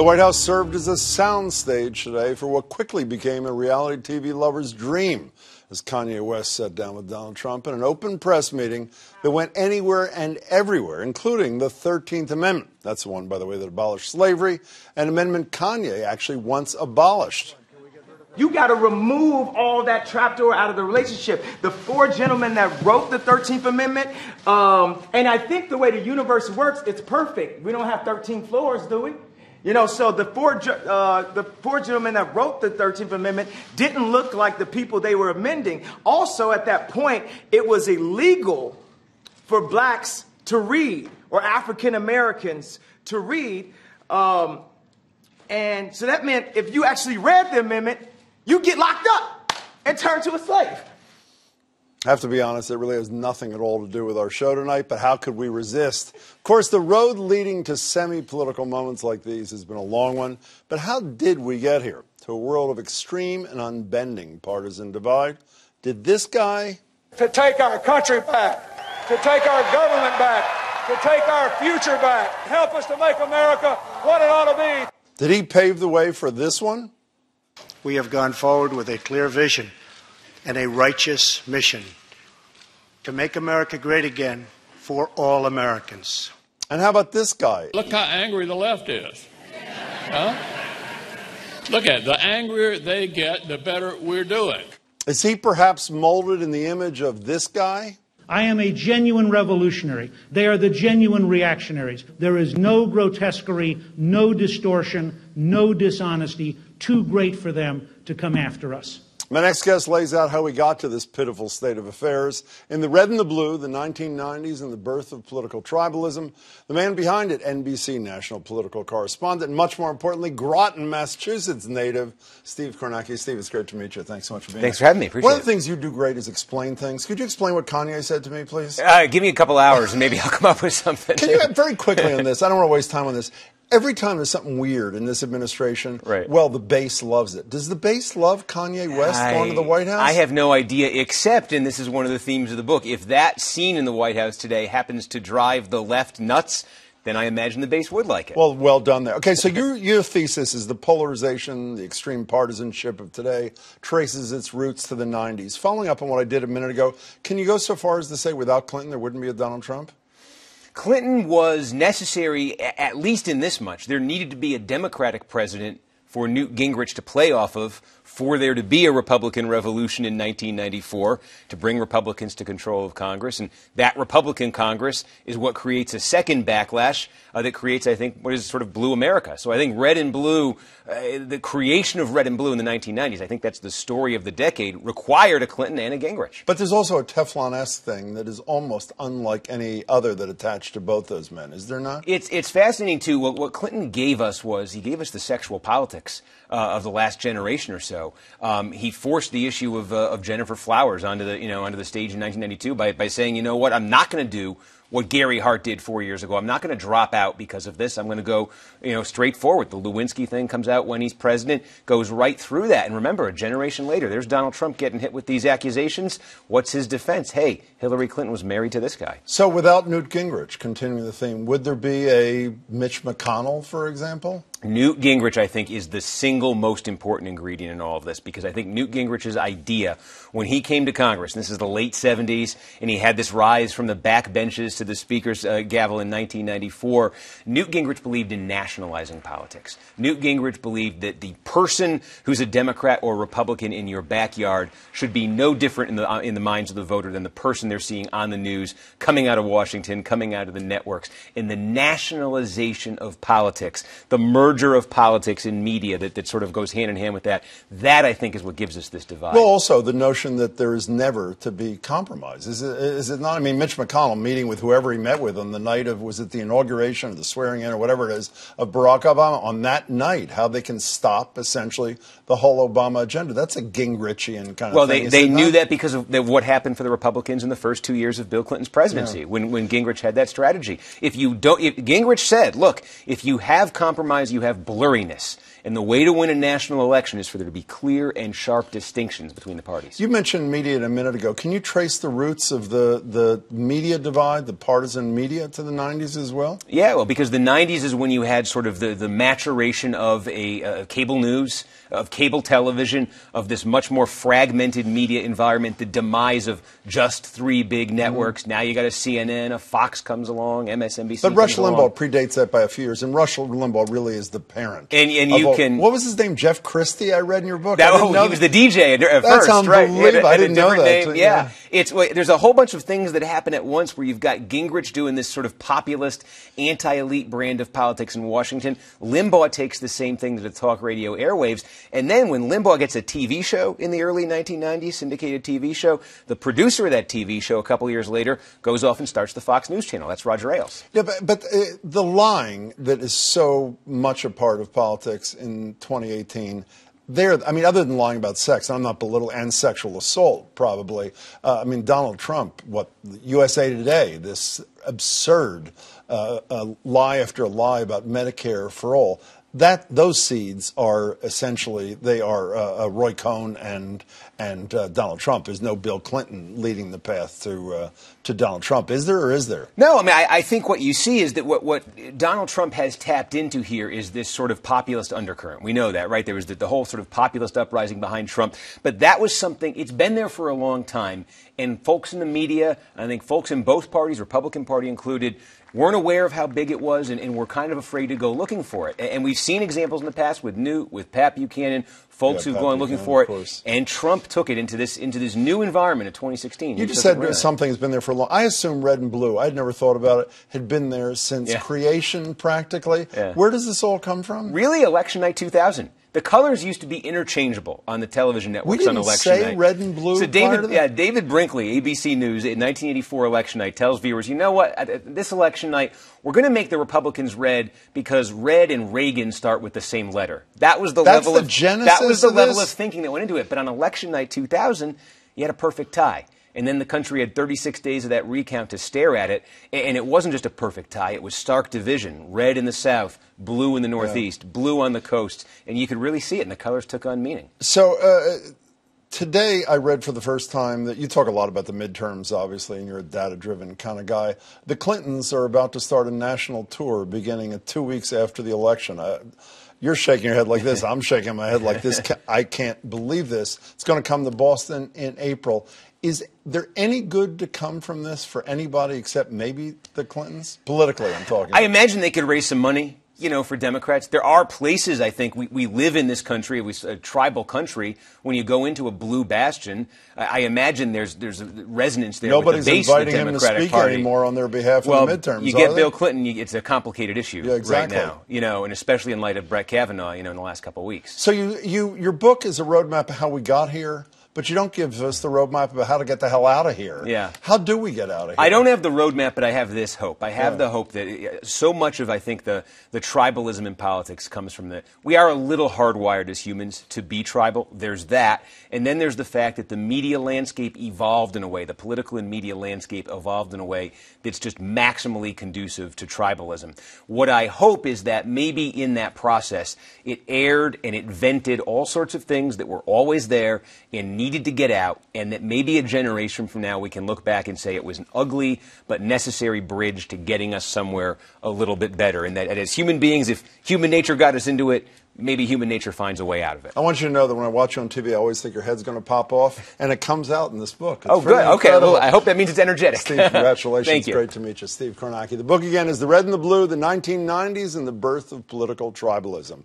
The White House served as a soundstage today for what quickly became a reality TV lover's dream, as Kanye West sat down with Donald Trump in an open press meeting that went anywhere and everywhere, including the 13th Amendment. That's the one, by the way, that abolished slavery, an amendment Kanye actually once abolished. You got to remove all that trapdoor out of the relationship. The four gentlemen that wrote the 13th Amendment, and I think the way the universe works, it's perfect. We don't have 13 floors, do we? You know, so the four gentlemen that wrote the 13th Amendment didn't look like the people they were amending. Also, at that point, it was illegal for blacks to read or African Americans to read. And so that meant if you actually read the amendment, you get locked up and turned to a slave. I have to be honest, it really has nothing at all to do with our show tonight, but how could we resist? Of course, the road leading to semi-political moments like these has been a long one, but how did we get here? To a world of extreme and unbending partisan divide? Did this guy... To take our country back, to take our government back, to take our future back, help us to make America what it ought to be. Did he pave the way for this one? We have gone forward with a clear vision and a righteous mission to make America great again for all Americans. And how about this guy? Look how angry the left is. Huh? Look at it. The angrier they get, the better we're doing. Is he perhaps molded in the image of this guy? I am a genuine revolutionary. They are the genuine reactionaries. There is no grotesquerie, no distortion, no dishonesty too great for them to come after us. My next guest lays out how we got to this pitiful state of affairs. In The Red and the Blue, the 1990s and the birth of political tribalism, the man behind it, NBC national political correspondent, and much more importantly, Groton, Massachusetts native, Steve Kornacki. Steve, it's great to meet you. Thanks so much for being here. Thanks for having me. Appreciate it. One of the things you do great is explain things. Could you explain what Kanye said to me, please? Give me a couple hours and maybe I'll come up with something. Can you, very quickly on this, I don't want to waste time on this. Every time there's something weird in this administration, right, well, the base loves it. Does the base love Kanye West going to the White House? I have no idea, except, and this is one of the themes of the book, if that scene in the White House today happens to drive the left nuts, then I imagine the base would like it. Well done there. Okay, so your thesis is the polarization, the extreme partisanship of today traces its roots to the 90s. Following up on what I did a minute ago, can you go so far as to say without Clinton there wouldn't be a Donald Trump? Clinton was necessary, at least in this much. There needed to be a Democratic president for Newt Gingrich to play off of, for there to be a Republican revolution in 1994 to bring Republicans to control of Congress. And that Republican Congress is what creates a second backlash that creates, I think, what is sort of blue America. So I think red and blue, the creation of red and blue in the 1990s, I think that's the story of the decade, required a Clinton and a Gingrich. But there's also a Teflon-esque thing that is almost unlike any other that attached to both those men, is there not? It's fascinating, too. What Clinton gave us was, he gave us the sexual politics of the last generation or so. He forced the issue of Jennifer Flowers onto the stage in 1992 by saying, you know what, I'm not going to do what Gary Hart did 4 years ago. I'm not going to drop out because of this. I'm going to go, straight forward. The Lewinsky thing comes out when he's president, goes right through that. And remember, a generation later, there's Donald Trump getting hit with these accusations. What's his defense? Hey, Hillary Clinton was married to this guy. So without Newt Gingrich, continuing the theme, would there be a Mitch McConnell, for example? Newt Gingrich, I think, is the single most important ingredient in all of this, because I think Newt Gingrich's idea, when he came to Congress, and this is the late 70s, and he had this rise from the back benches to the Speaker's gavel in 1994, Newt Gingrich believed in nationalizing politics. Newt Gingrich believed that the person who's a Democrat or Republican in your backyard should be no different in the minds of the voter than the person they're seeing on the news, coming out of Washington, coming out of the networks. In the nationalization of politics, the merger of politics and media that sort of goes hand in hand with that, I think is what gives us this divide. Well, also the notion that there is never to be compromise. Is it not? I mean, Mitch McConnell meeting with whoever he met with on the night of, was it the inauguration or the swearing in or whatever it is, of Barack Obama, on that night, how they can stop essentially the whole Obama agenda. That's a Gingrichian kind of thing. Well, they knew that because of what happened for the Republicans in the first 2 years of Bill Clinton's presidency, when Gingrich had that strategy. If Gingrich said, look, if you have compromise, you have blurriness. And the way to win a national election is for there to be clear and sharp distinctions between the parties. You mentioned media a minute ago. Can you trace the roots of the media divide, the partisan media, to the 90s as well? Yeah, well, because the 90s is when you had sort of the maturation of a cable news, of cable television, of this much more fragmented media environment, the demise of just three big networks. Now you got a CNN, a Fox comes along, MSNBC. But Rush Limbaugh predates that by a few years, and Rush Limbaugh really is the parent. And you can. What was his name? Jeff Christie. I read in your book. He was the DJ at That's first, unbelievable. right? I didn't know that. Name. Yeah. There's a whole bunch of things that happen at once where you've got Gingrich doing this sort of populist, anti-elite brand of politics in Washington. Limbaugh takes the same thing to the talk radio airwaves. And then when Limbaugh gets a TV show in the early 1990s, syndicated TV show, the producer of that TV show a couple years later goes off and starts the Fox News Channel. That's Roger Ailes. Yeah, but the lying that is so much a part of politics in 2018, other than lying about sex, I'm not belittling, and sexual assault, probably. Donald Trump, USA Today, this absurd lie after lie about Medicare for all. Those seeds are essentially, they are Roy Cohn and Donald Trump. There's no Bill Clinton leading the path to Donald Trump. Is there or is there? No, I think what you see is that what Donald Trump has tapped into here is this sort of populist undercurrent. We know that, right? There was the whole sort of populist uprising behind Trump. But that was something, it's been there for a long time. And folks in the media, I think folks in both parties, Republican Party included, weren't aware of how big it was and were kind of afraid to go looking for it. And we've seen examples in the past with Newt, with Pat Buchanan, folks who've gone looking for it. And Trump took it into this new environment in 2016. You just said something's been there for a long time. I assume red and blue, I'd never thought about it, had been there since creation practically. Yeah. Where does this all come from? Really, election night 2000. The colors used to be interchangeable on the television networks on election night. We didn't say red and blue. So David Brinkley, ABC News, in 1984 election night, tells viewers, you know what? This election night, we're going to make the Republicans red because red and Reagan start with the same letter. That was the level of thinking that went into it. But on election night 2000, you had a perfect tie. And then the country had 36 days of that recount to stare at it. And it wasn't just a perfect tie. It was stark division. Red in the South, blue in the Northeast, blue on the coast. And you could really see it, and the colors took on meaning. So today I read for the first time that you talk a lot about the midterms, obviously, and you're a data-driven kind of guy. The Clintons are about to start a national tour beginning 2 weeks after the election. You're shaking your head like this. I'm shaking my head like this. I can't believe this. It's going to come to Boston in April. Is there any good to come from this for anybody except maybe the Clintons? Politically, I'm talking. I imagine they could raise some money, for Democrats. There are places, I think, we live in this country, a tribal country. When you go into a blue bastion, I imagine there's a resonance there. Nobody's with the base inviting of the him to Democratic speak Party anymore on their behalf in the midterms. You get Bill Clinton, it's a complicated issue exactly. right now, and especially in light of Brett Kavanaugh, in the last couple of weeks. So your book is a roadmap of how we got here. But you don't give us the roadmap about how to get the hell out of here. Yeah. How do we get out of here? I don't have the roadmap, but I have this hope. I have the hope that so much of, I think, the tribalism in politics comes from we are a little hardwired as humans to be tribal. There's that. And then there's the fact that the media landscape evolved in a way, the political and media landscape evolved in a way that's just maximally conducive to tribalism. What I hope is that maybe in that process, it aired and it vented all sorts of things that were always there and needed to get out, and that maybe a generation from now we can look back and say it was an ugly but necessary bridge to getting us somewhere a little bit better, and that as human beings, if human nature got us into it, maybe human nature finds a way out of it. I want you to know that when I watch you on TV, I always think your head's going to pop off, and it comes out in this book. It's good. Okay. Well, I hope that means it's energetic. Steve, congratulations. Thank you. Great to meet you. Steve Kornacki. The book, again, is The Red and the Blue, the 1990s and the Birth of Political Tribalism.